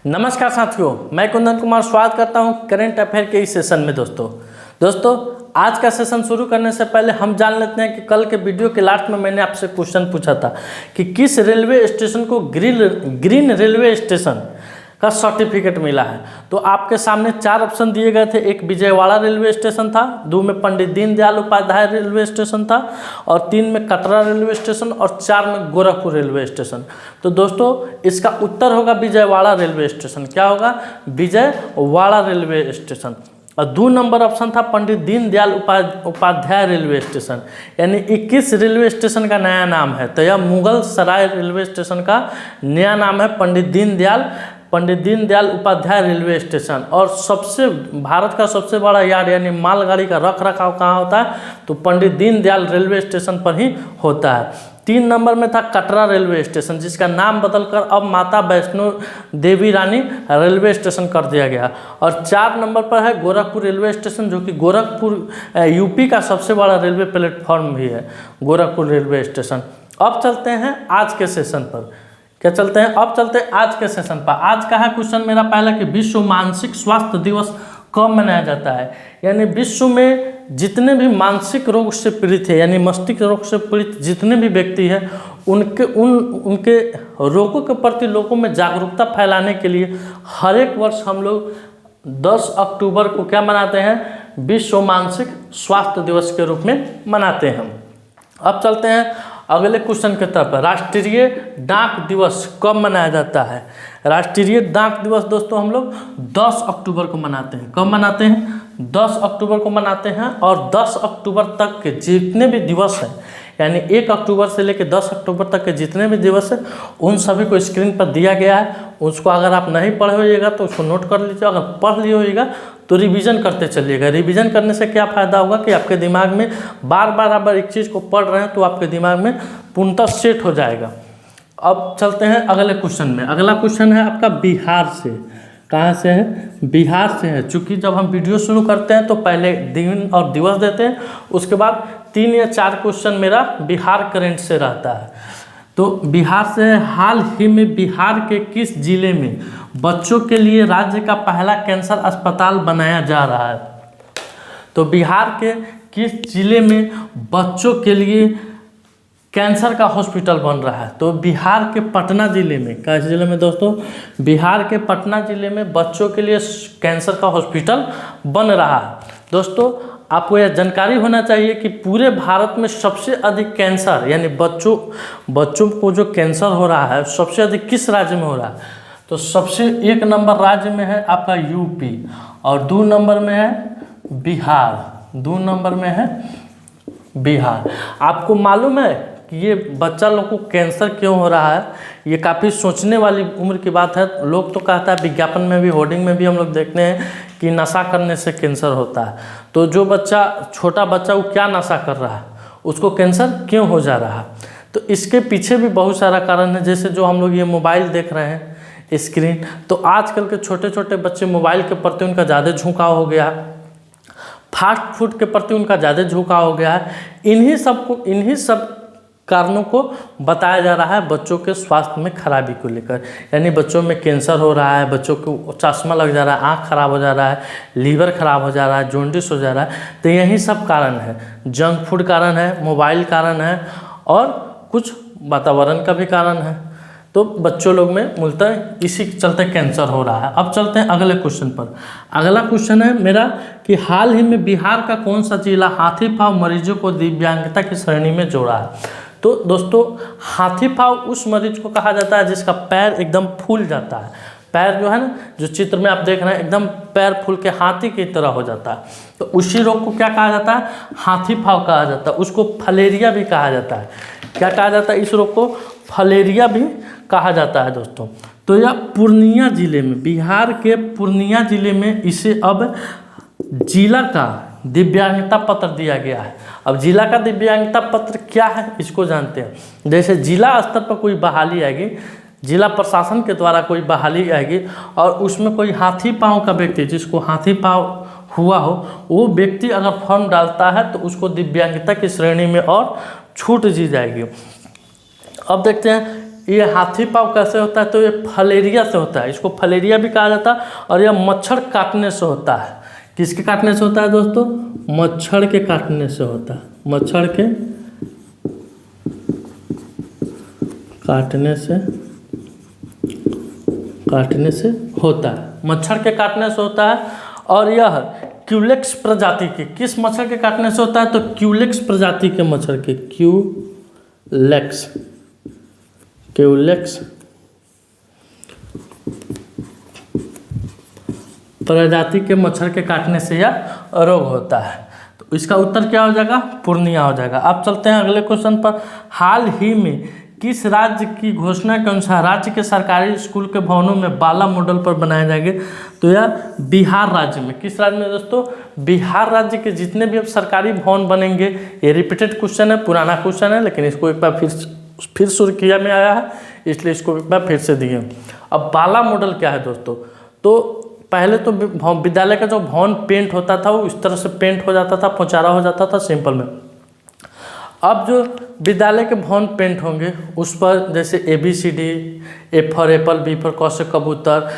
नमस्कार साथियों, मैं कुंदन कुमार स्वागत करता हूं करंट अफेयर के इस सेशन में। दोस्तों आज का सेशन शुरू करने से पहले हम जान लेते हैं कि कल के वीडियो के लास्ट में मैंने आपसे क्वेश्चन पूछा था कि किस रेलवे स्टेशन को ग्रीन रेलवे स्टेशन का सर्टिफिकेट मिला है। तो आपके सामने 4 ऑप्शन दिए गए थे। एक विजयवाड़ा रेलवे स्टेशन था, 2 में पंडित दीनदयाल उपाध्याय रेलवे स्टेशन था, और 3 में कटरा रेलवे स्टेशन, और 4 में गोरखपुर रेलवे स्टेशन। तो दोस्तों इसका उत्तर होगा विजयवाड़ा रेलवे स्टेशन। क्या होगा? Vijayawada railway station. और 2 नंबर ऑप्शन था पंडित दीनदयाल उपाध्याय रेलवे स्टेशन। यानी 21 रेलवे स्टेशन का नया नाम है। तो यह मुगल सराय रेलवे स्टेशन का नया नाम है पंडित दीनदयाल उपाध्याय रेलवे स्टेशन। और भारत का सबसे बड़ा यार्ड यानी मालगाड़ी का रख रखाव कहाँ होता है? तो पंडित दीनदयाल रेलवे स्टेशन पर ही होता है। 3 नंबर में था कटरा रेलवे स्टेशन, जिसका नाम बदलकर अब माता वैष्णो देवी रानी रेलवे स्टेशन कर दिया गया। और 4 नंबर पर है गोरखपुर रेलवे स्टेशन, जो कि गोरखपुर यूपी का सबसे बड़ा रेलवे प्लेटफॉर्म भी है, गोरखपुर रेलवे स्टेशन। अब चलते हैं आज के सेशन पर। क्या चलते हैं? अब चलते हैं आज के सेशन पर। आज का है क्वेश्चन मेरा पहला कि विश्व मानसिक स्वास्थ्य दिवस कब मनाया जाता है। यानी विश्व में जितने भी मानसिक रोग से पीड़ित है, यानी मस्तिष्क रोग से पीड़ित जितने भी व्यक्ति हैं, उनके रोगों के प्रति लोगों में जागरूकता फैलाने के लिए हर एक वर्ष हम लोग 10 अक्टूबर को क्या मनाते हैं? विश्व मानसिक स्वास्थ्य दिवस के रूप में मनाते हैं। अब चलते हैं अगले क्वेश्चन की तरफ। राष्ट्रीय डाक दिवस कब मनाया जाता है? राष्ट्रीय डाक दिवस दोस्तों हम लोग 10 अक्टूबर को मनाते हैं। कब मनाते हैं? 10 अक्टूबर को मनाते हैं। और 10 अक्टूबर तक के जितने भी दिवस हैं, यानी 1 अक्टूबर से लेकर 10 अक्टूबर तक के जितने भी दिवस हैं, उन सभी को स्क्रीन पर दिया गया है। उसको अगर आप नहीं पढ़े होइएगा तो उसको नोट कर लीजिए। अगर पढ़ लिए होइएगा तो रिवीजन करते चलिएगा। रिवीजन करने से क्या फ़ायदा होगा कि आपके दिमाग में बार बार एक चीज़ को पढ़ रहे हैं तो आपके दिमाग में पूर्णतः सेट हो जाएगा। अब चलते हैं अगले क्वेश्चन में। अगला क्वेश्चन है आपका बिहार से। कहाँ से है? बिहार से है। चूँकि जब हम वीडियो शुरू करते हैं तो पहले दिन और दिवस देते हैं, उसके बाद 3 या 4 क्वेश्चन मेरा बिहार करंट से रहता है। तो बिहार से है। हाल ही में बिहार के किस जिले में बच्चों के लिए राज्य का पहला कैंसर अस्पताल बनाया जा रहा है? तो बिहार के किस जिले में बच्चों के लिए कैंसर का हॉस्पिटल बन रहा है? तो बिहार के पटना जिले में। किस जिले में दोस्तों? बिहार के पटना जिले में बच्चों के लिए कैंसर का हॉस्पिटल बन रहा है। दोस्तों आपको यह जानकारी होना चाहिए कि पूरे भारत में सबसे अधिक कैंसर यानी बच्चों को जो कैंसर हो रहा है सबसे अधिक किस राज्य में हो रहा है? तो सबसे 1 नंबर राज्य में है आपका यूपी, और 2 नंबर में है बिहार। 2 नंबर में है बिहार। आपको मालूम है कि ये बच्चा लोग को कैंसर क्यों हो रहा है? ये काफ़ी सोचने वाली उम्र की बात है। लोग तो कहता है, विज्ञापन में भी, होर्डिंग में भी हम लोग देखते हैं कि नशा करने से कैंसर होता है। तो जो छोटा बच्चा वो क्या नशा कर रहा है, उसको कैंसर क्यों हो जा रहा है? तो इसके पीछे भी बहुत सारा कारण है। जैसे जो हम लोग ये मोबाइल देख रहे हैं स्क्रीन, तो आजकल के छोटे छोटे बच्चे मोबाइल के प्रति उनका ज़्यादा झुकाव हो गया है, फास्ट फूड के प्रति उनका ज़्यादा झुकाव हो गया है। इन्हीं सब कारणों को बताया जा रहा है बच्चों के स्वास्थ्य में खराबी को लेकर। यानी बच्चों में कैंसर हो रहा है, बच्चों को चश्मा लग जा रहा है, आँख खराब हो जा रहा है, लीवर खराब हो जा रहा है, जॉन्डिस हो जा रहा है। तो यही सब कारण है। जंक फूड कारण है, मोबाइल कारण है, और कुछ वातावरण का भी कारण है। तो बच्चों लोग में मूलतः इसी के चलते कैंसर हो रहा है। अब चलते हैं अगले क्वेश्चन पर। अगला क्वेश्चन है मेरा कि हाल ही में बिहार का कौन सा जिला हाथी पांव मरीजों को दिव्यांगता की श्रेणी में जोड़ा है? तो दोस्तों हाथी पांव उस मरीज को कहा जाता है जिसका पैर एकदम फूल जाता है। पैर जो है ना, जो चित्र में आप देख रहे हैं, एकदम पैर फूल के हाथी की तरह हो जाता है। तो उसी रोग को क्या कहा जाता है? हाथी पांव कहा जाता है। उसको फलेरिया भी कहा जाता है। क्या कहा जाता है? इस रोग को फलेरिया भी कहा जाता है दोस्तों। तो यह पूर्णिया जिले में, बिहार के पूर्णिया जिले में इसे अब जिला का दिव्यांगता पत्र दिया गया है। अब जिला का दिव्यांगता पत्र क्या है इसको जानते हैं। जैसे जिला स्तर पर कोई बहाली आएगी, जिला प्रशासन के द्वारा कोई बहाली आएगी, और उसमें कोई हाथी पांव का व्यक्ति, जिसको हाथी पांव हुआ हो, वो व्यक्ति अगर फॉर्म डालता है तो उसको दिव्यांगता की श्रेणी में और छूट दी जाएगी। अब देखते हैं ये हाथी पाँव कैसे होता है, तो ये फलेरिया से होता है, इसको फलेरिया भी कहा जाता है। और यह मच्छर काटने से होता है। किसके काटने से होता है दोस्तों? मच्छर के काटने से होता है। मच्छर के काटने से होता है, मच्छर के काटने से होता है। और यह क्यूलेक्स प्रजाति के, किस मच्छर के काटने से होता है? तो क्यूलेक्स प्रजाति के मच्छर के, क्यूलेक्स प्रजाति के मच्छर के काटने से यह रोग होता है। तो इसका उत्तर क्या हो जाएगा? पूर्णिया हो जाएगा। अब चलते हैं अगले क्वेश्चन पर। हाल ही में किस राज्य की घोषणा के अनुसार राज्य के सरकारी स्कूल के भवनों में बाला मॉडल पर बनाए जाएंगे? तो यह बिहार राज्य में। किस राज्य में दोस्तों? बिहार राज्य के जितने भी अब सरकारी भवन बनेंगे, ये रिपीटेड क्वेश्चन है, पुराना क्वेश्चन है, लेकिन इसको एक बार फिर सुर्खिया में आया है, इसलिए इसको एक बार फिर से दिए। अब बाला मॉडल क्या है दोस्तों? तो पहले तो विद्यालय का जो भवन पेंट होता था वो इस तरह से पेंट हो जाता था, पोचारा हो जाता था सिंपल में। अब जो विद्यालय के भवन पेंट होंगे उस पर जैसे ABCD, A for apple, B for कौशे कबूतर,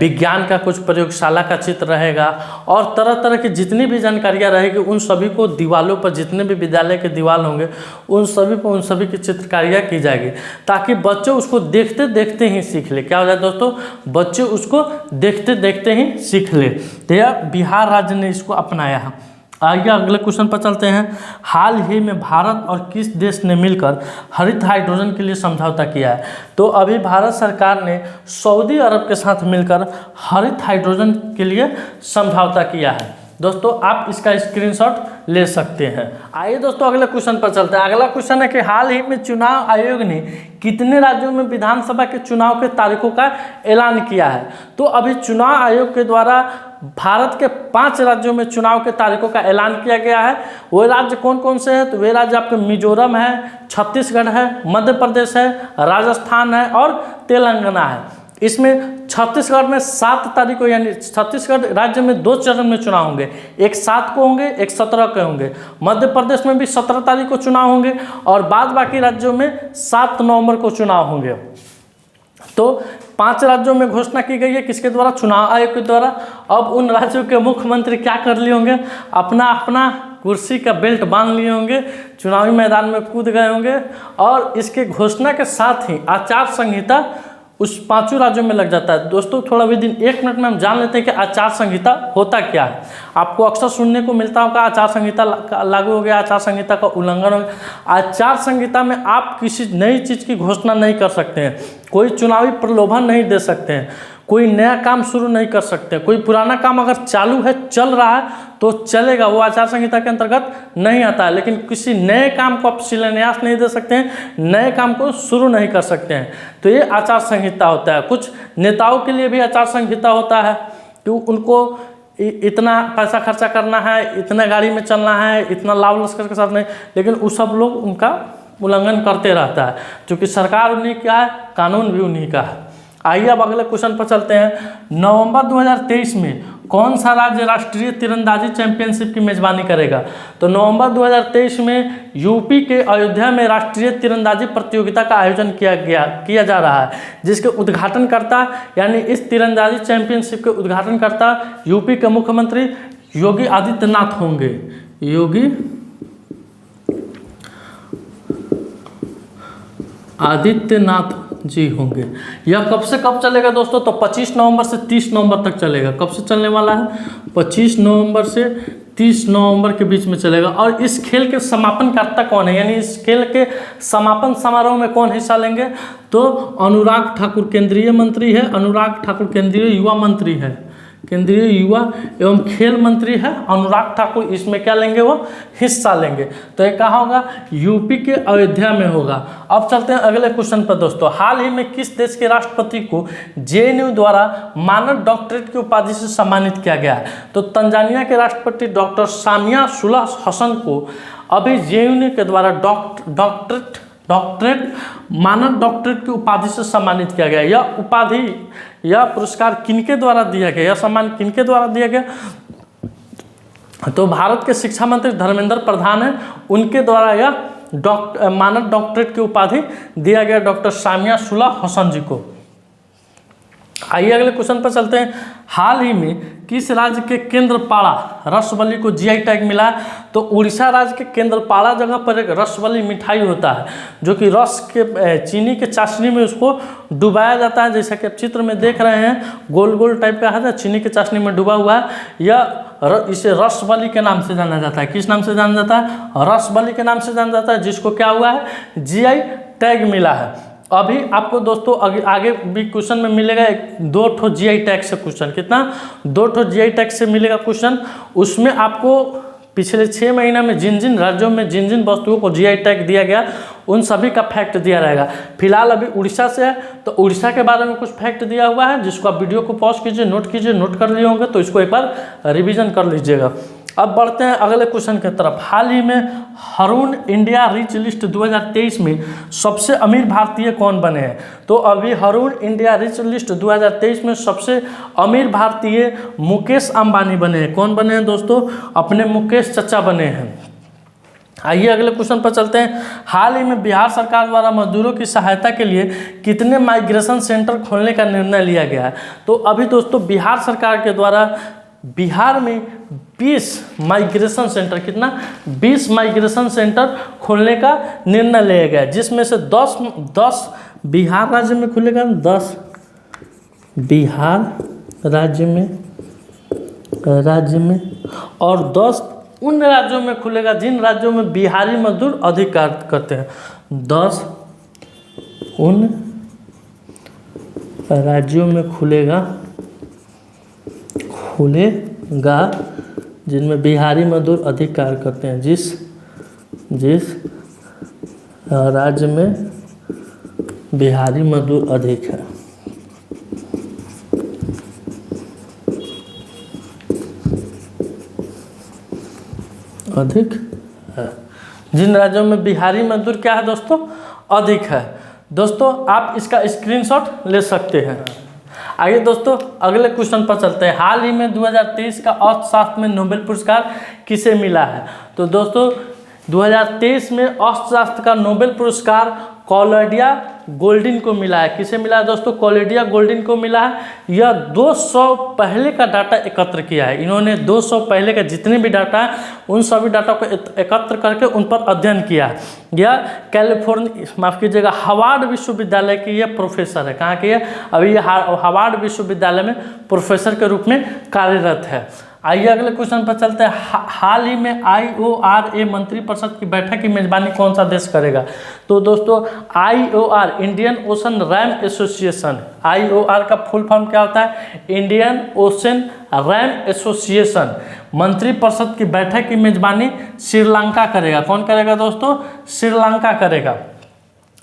विज्ञान का कुछ प्रयोगशाला का चित्र रहेगा और तरह तरह की जितनी भी जानकारियाँ रहेगी उन सभी को दीवालों पर, जितने भी विद्यालय के दीवार होंगे उन सभी पर उन सभी की चित्रकारियाँ की जाएगी, ताकि बच्चे उसको देखते देखते ही सीख ले। क्या हो जाए दोस्तों? बच्चे उसको देखते देखते ही सीख ले। तो यह बिहार राज्य ने इसको अपनाया है। आइए अगले क्वेश्चन पर चलते हैं। हाल ही में भारत और किस देश ने मिलकर हरित हाइड्रोजन के लिए समझौता किया है? तो अभी भारत सरकार ने सऊदी अरब के साथ मिलकर हरित हाइड्रोजन के लिए समझौता किया है। दोस्तों आप इसका स्क्रीनशॉट ले सकते हैं। आइए दोस्तों अगले क्वेश्चन पर चलते हैं। अगला क्वेश्चन है कि हाल ही में चुनाव आयोग ने कितने राज्यों में विधानसभा के चुनाव के तारीखों का ऐलान किया है? तो अभी चुनाव आयोग के द्वारा भारत के 5 राज्यों में चुनाव के तारीखों का ऐलान किया गया है। वो राज्य कौन कौन से हैं? तो वे राज्य आपके मिजोरम है, छत्तीसगढ़ है, मध्य प्रदेश है, राजस्थान है और तेलंगाना है। इसमें छत्तीसगढ़ में 7 तारीख को, यानी छत्तीसगढ़ राज्य में 2 चरण में चुनाव होंगे, एक 7 को होंगे, एक 17 को होंगे। मध्य प्रदेश में भी 17 तारीख को चुनाव होंगे और बाद बाकी राज्यों में 7 नवंबर को चुनाव होंगे। तो 5 राज्यों में घोषणा की गई है, किसके द्वारा? चुनाव आयोग के द्वारा। अब उन राज्यों के मुख्यमंत्री क्या कर लिए होंगे? अपना अपना कुर्सी का बेल्ट बांध लिए होंगे, चुनावी मैदान में कूद गए होंगे और इसके घोषणा के साथ ही आचार संहिता उस 5 राज्यों में लग जाता है। दोस्तों थोड़ा भी 1 मिनट में हम जान लेते हैं कि आचार संहिता होता क्या है। आपको अक्सर सुनने को मिलता होगा आचार संहिता लागू हो गया, आचार संहिता का उल्लंघन हो गया। आचार संहिता में आप किसी नई चीज़ की घोषणा नहीं कर सकते हैं, कोई चुनावी प्रलोभन नहीं दे सकते हैं, कोई नया काम शुरू नहीं कर सकते। कोई पुराना काम अगर चालू है, चल रहा है तो चलेगा, वो आचार संहिता के अंतर्गत नहीं आता है। लेकिन किसी नए काम को आप शिलान्यास नहीं दे सकते हैं, नए काम को शुरू नहीं कर सकते हैं। तो ये आचार संहिता होता है। कुछ नेताओं के लिए भी आचार संहिता होता है कि उनको इतना पैसा खर्चा करना है, इतना गाड़ी में चलना है, इतना लाभ लश्कर के साथ नहीं, लेकिन वो सब लोग उनका उल्लंघन करते रहता है, क्योंकि सरकार उन्हीं का है, कानून भी उन्हीं का है। आइए अब अगले क्वेश्चन पर चलते हैं। नवंबर 2023 में कौन सा राज्य राष्ट्रीय तीरंदाजी चैंपियनशिप की मेजबानी करेगा? तो नवंबर 2023 में यूपी के अयोध्या में राष्ट्रीय तीरंदाजी प्रतियोगिता का आयोजन किया जा रहा है, जिसके उद्घाटनकर्ता यानी इस तीरंदाजी चैंपियनशिप के उद्घाटनकर्ता यूपी के मुख्यमंत्री योगी आदित्यनाथ होंगे। योगी आदित्यनाथ जी होंगे। यह कब से कब चलेगा दोस्तों? तो 25 नवंबर से 30 नवंबर तक चलेगा। कब से चलने वाला है? 25 नवंबर से 30 नवंबर के बीच में चलेगा। और इस खेल के समापनकर्ता कौन है, यानी इस खेल के समापन समारोह में कौन हिस्सा लेंगे? तो अनुराग ठाकुर केंद्रीय मंत्री है, अनुराग ठाकुर केंद्रीय युवा मंत्री है, केंद्रीय युवा एवं खेल मंत्री है अनुराग ठाकुर। इसमें क्या लेंगे? वो हिस्सा लेंगे। तो ये कहाँ होगा? यूपी के अयोध्या में होगा। अब चलते हैं अगले क्वेश्चन पर दोस्तों। हाल ही में किस देश के राष्ट्रपति को JNU द्वारा मानद डॉक्टरेट की उपाधि से सम्मानित किया गया है? तो तंजानिया के राष्ट्रपति डॉक्टर सामिया सुलह हसन को अभी JNU के द्वारा डॉक्टरेट मानद डॉक्टरेट की उपाधि से सम्मानित किया गया। यह उपाधि, यह पुरस्कार किनके द्वारा दिया गया, यह सम्मान किनके द्वारा दिया गया? तो भारत के शिक्षा मंत्री धर्मेंद्र प्रधान हैं, उनके द्वारा यह मानद डॉक्टरेट की उपाधि दिया गया डॉक्टर सामिया सुलह हसन जी को। आइए अगले क्वेश्चन पर चलते हैं। हाल ही में किस राज्य के केंद्रपाड़ा रसबली को जीआई टैग मिला? तो उड़ीसा राज्य के केंद्रपाड़ा जगह पर एक रसबली मिठाई होता है जो कि रस के चीनी के चाशनी में उसको डुबाया जाता है, जैसा कि आप चित्र में देख रहे हैं, गोल गोल टाइप का है, चीनी के चाशनी में डूबा हुआ है। यह इसे रसबली के नाम से जाना जाता है। किस नाम से जाना जाता है? रसबली के नाम से जाना जाता है, जिसको क्या हुआ है? जीआई टैग मिला है। अभी आपको दोस्तों आगे भी क्वेश्चन में मिलेगा 2 ठो जीआई टैग से क्वेश्चन। कितना? 2 ठो जीआई टैग से मिलेगा क्वेश्चन। उसमें आपको पिछले 6 महीना में जिन जिन राज्यों में जिन जिन वस्तुओं को जीआई टैग दिया गया उन सभी का फैक्ट दिया रहेगा। फिलहाल अभी उड़ीसा से है तो उड़ीसा के बारे में कुछ फैक्ट दिया हुआ है, जिसको आप वीडियो को पॉज कीजिए, नोट कीजिए, नोट कर लिए होंगे तो इसको एक बार रिविजन कर लीजिएगा। अब बढ़ते हैं अगले क्वेश्चन की तरफ। हाल ही में हरून इंडिया रिच लिस्ट 2023 में सबसे अमीर भारतीय कौन बने हैं? तो अभी हरून इंडिया रिच लिस्ट 2023 में सबसे अमीर भारतीय मुकेश अंबानी बने हैं। कौन बने हैं दोस्तों? अपने मुकेश चचा बने हैं। आइए अगले क्वेश्चन पर चलते हैं। हाल ही में बिहार सरकार द्वारा मजदूरों की सहायता के लिए कितने माइग्रेशन सेंटर खोलने का निर्णय लिया गया है? तो अभी दोस्तों बिहार सरकार के द्वारा बिहार में 20 माइग्रेशन सेंटर, कितना? 20 माइग्रेशन सेंटर खोलने का निर्णय लिया गया, जिसमें से 10 बिहार राज्य में खुलेगा, 10 बिहार राज्य में और 10 उन राज्यों में खुलेगा जिन राज्यों में बिहारी मजदूर अधिक कार्य करते हैं। 10 उन राज्यों में खुलेगा जिनमें बिहारी मजदूर अधिक कार्य करते हैं। जिस राज्य में बिहारी मजदूर अधिक है, जिन राज्यों में बिहारी मजदूर क्या है दोस्तों? अधिक है। दोस्तों आप इसका स्क्रीनशॉट ले सकते हैं। आइए दोस्तों अगले क्वेश्चन पर चलते हैं। हाल ही में 2023 का अर्थशास्त्र में नोबेल पुरस्कार किसे मिला है? तो दोस्तों 2023 में अर्थशास्त्र का नोबेल पुरस्कार क्लॉडिया गोल्डिन को मिला है। किसे मिला है दोस्तों? क्लॉडिया गोल्डिन को मिला है। यह 200 पहले का डाटा एकत्र किया है। इन्होंने 200 पहले का जितने भी डाटा है उन सभी डाटा को एकत्र करके उन पर अध्ययन किया है। यह कैलिफोर्निया, माफ़ कीजिएगा, हार्वर्ड विश्वविद्यालय की यह प्रोफेसर है। कहाँ की है? अभी यह हार्वर्ड विश्वविद्यालय में प्रोफेसर के रूप में कार्यरत है। आइए अगले क्वेश्चन पर चलते हैं। हाल ही में IORA मंत्रिपरिषद की बैठक की मेजबानी कौन सा देश करेगा? तो दोस्तों IOR Indian ocean RAM association, IOR का फुल फॉर्म क्या होता है? इंडियन ओशन रैम एसोसिएशन मंत्रिपरिषद की बैठक की मेजबानी श्रीलंका करेगा। कौन करेगा दोस्तों? श्रीलंका करेगा।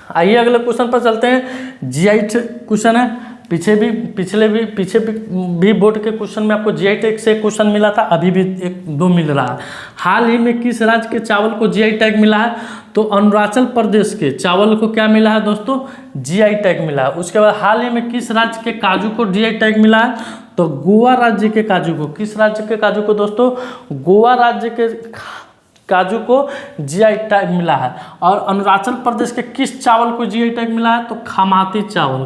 आइए अगले क्वेश्चन पर चलते हैं। जीआई क्वेश्चन है। पीछे भी बोर्ड के क्वेश्चन में आपको जीआई टैग से क्वेश्चन मिला था, अभी भी 1-2 मिल रहा है। हाल ही में किस राज्य के चावल को जीआई टैग मिला है? तो अरुणाचल प्रदेश के चावल को क्या मिला है दोस्तों? जीआई टैग मिला है। उसके बाद हाल ही में किस राज्य के काजू को जीआई टैग मिला है? तो गोवा राज्य के काजू को। किस राज्य के काजू को दोस्तों? गोवा राज्य के काजू को जीआई टैग मिला है। और अरुणाचल प्रदेश के किस चावल को जीआई टैग मिला है? तो खमाती चावल,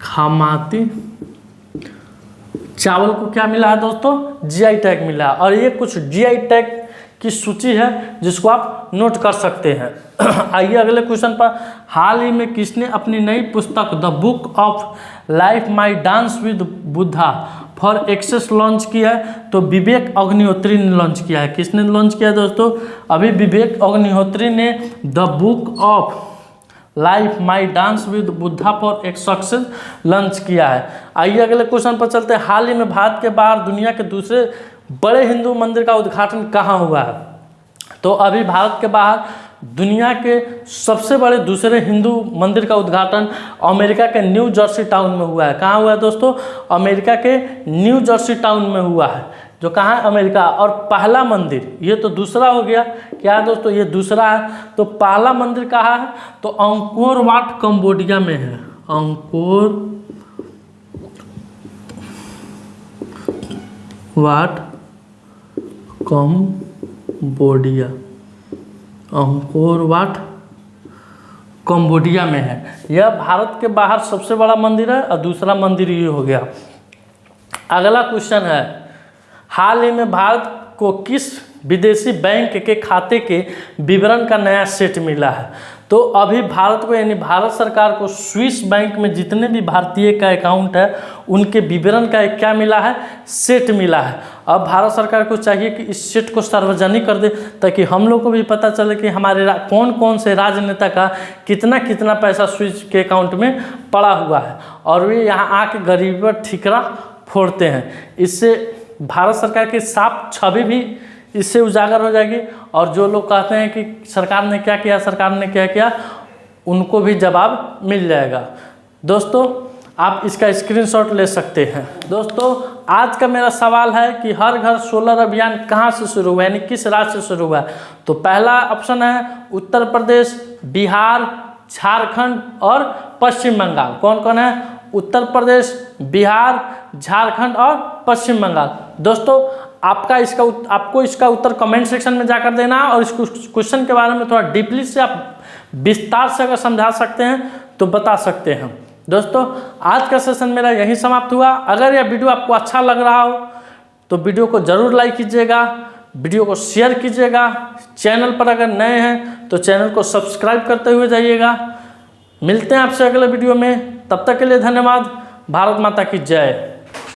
खमाती चावल को क्या मिला है दोस्तों? जीआई टैग मिला है। और ये कुछ जीआई टैग की सूची है जिसको आप नोट कर सकते हैं। आइए अगले क्वेश्चन पर। हाल ही में किसने अपनी नई पुस्तक the book of life my dance with Buddha for success launch किया है? तो विवेक अग्निहोत्री ने लॉन्च किया है। किसने लॉन्च किया दोस्तों? अभी विवेक अग्निहोत्री ने the book of life my dance with Buddha for एक सक्सेस लॉन्च किया है। आइए अगले क्वेश्चन पर चलते हैं। हाल ही में भारत के बाहर दुनिया के दूसरे बड़े हिंदू मंदिर का उद्घाटन कहाँ हुआ है? तो अभी भारत के बाहर दुनिया के सबसे बड़े दूसरे हिंदू मंदिर का उद्घाटन अमेरिका के न्यू जर्सी टाउन में हुआ है। कहाँ हुआ है दोस्तों? अमेरिका के न्यू जर्सी टाउन में हुआ है, जो कहाँ है? अमेरिका। और पहला मंदिर, ये तो दूसरा हो गया, क्या है दोस्तों? ये दूसरा है। तो पहला मंदिर कहाँ है? तो अंकोर वाट कंबोडिया में है। Angkor Wat Cambodia, Angkor Wat Cambodia में है। यह भारत के बाहर सबसे बड़ा मंदिर है और दूसरा मंदिर ये हो गया। अगला क्वेश्चन है, हाल ही में भारत को किस विदेशी बैंक के खाते के विवरण का नया सेट मिला है? तो अभी भारत को यानी भारत सरकार को स्विस बैंक में जितने भी भारतीय का अकाउंट है उनके विवरण का एक क्या मिला है? सेट मिला है। अब भारत सरकार को चाहिए कि इस सेट को सार्वजनिक कर दे ताकि हम लोग को भी पता चले कि हमारे कौन कौन से राजनेता का कितना कितना पैसा स्विस के अकाउंट में पड़ा हुआ है और वे यहाँ आके गरीबी पर ठिकरा फोड़ते हैं। इससे भारत सरकार की साफ छवि भी इससे उजागर हो जाएगी और जो लोग कहते हैं कि सरकार ने क्या किया, सरकार ने क्या किया, उनको भी जवाब मिल जाएगा। दोस्तों आप इसका स्क्रीनशॉट ले सकते हैं। दोस्तों आज का मेरा सवाल है कि हर घर सोलर अभियान कहाँ से शुरू हुआ, यानी किस राज्य से शुरू हुआ है? तो पहला ऑप्शन है उत्तर प्रदेश, बिहार, झारखंड और पश्चिम बंगाल। कौन कौन है? उत्तर प्रदेश, बिहार, झारखंड और पश्चिम बंगाल। दोस्तों आपको इसका उत्तर कमेंट सेक्शन में जाकर देना और इस क्वेश्चन के बारे में थोड़ा डीपली से आप विस्तार से अगर समझा सकते हैं तो बता सकते हैं। दोस्तों आज का सेशन मेरा यहीं समाप्त हुआ। अगर यह वीडियो आपको अच्छा लग रहा हो तो वीडियो को ज़रूर लाइक कीजिएगा, वीडियो को शेयर कीजिएगा, चैनल पर अगर नए हैं तो चैनल को सब्सक्राइब करते हुए जाइएगा। मिलते हैं आपसे अगले वीडियो में, तब तक के लिए धन्यवाद। भारत माता की जय।